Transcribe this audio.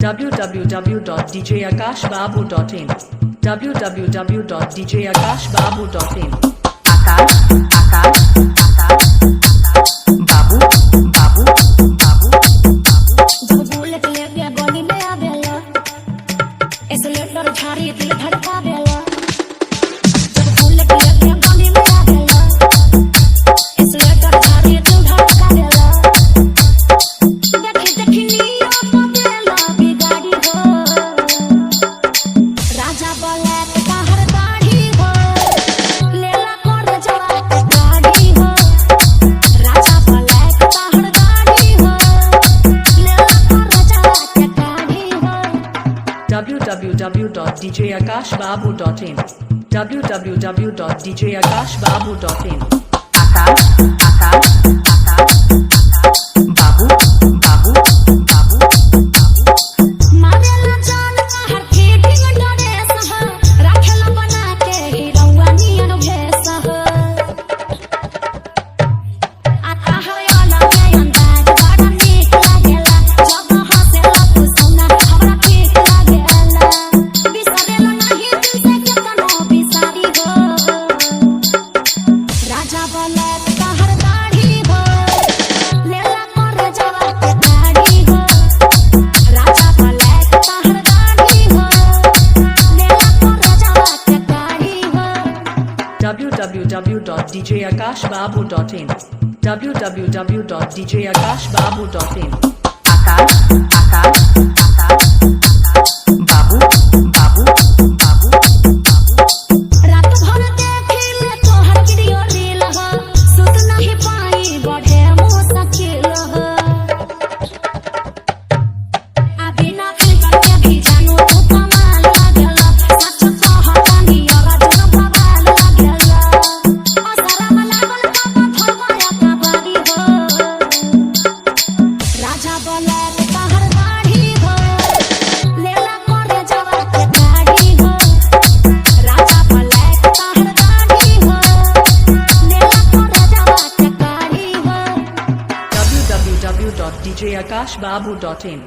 www.djakashbabu.in www.djakashbabu.in Akash Akash Akash बाबू बाबू बाबू जब बुलेट लेके गली में आवेला एक्सीलेटर झाड़ी दिल धड़कावेला जब बुलेट लेके गली में आवेला एक्सीलेटर झाड़ी दिल धड़कावेला देखी देखी निया पवेला बिगाड़ी हो राजा बलैत बाहर दाढ़ी हो लेला कर जवा गाड़ी हो राजा बलैत बाहर दाढ़ी हो लेला कर जवा गाड़ी हो www.djakashbabu.in www.djakashbabu.in आकाश आकाश आकाश बाबू बाबू बाबू मारेला जान बाहर फिटिंग ड्रेस हो राखेला बना के हीरोवा नियन भेस हो आता है अलग अंदाज बड़ा नीक लागेला जब हंसेला तू सुना हमरा ठीक लागेला बिसरेला नहीं दिल से केतनो बिसारी हो राजा बलैत बाहर दाढ़ी हो लेला कर जवा गाड़ी हो राजा बलैत बाहर दाढ़ी हो लेला कर जवा गाड़ी हो www.djakashbabu.in www.djakashbabu.in आकाश आकाश आकाश बाबू बाबू बाबू रात भर देखिले तोहर वीडियो रील हो सुत नहीं पाई बढ़े मुश्किल हो अभी ना फिल्म के भी जानू तू कमाल लागेला सच कहतानी अर्जुन बवाल लागेला असरम लागल पापा थोड़ाया कबाड़ी हो राजा बलैत बाहर दाढ़ी हो लेला कर जवा गाड़ी हो राजा बलैत बाहर दाढ़ी हो लेला कर जवा गाड़ी हो www.djakashbabu.in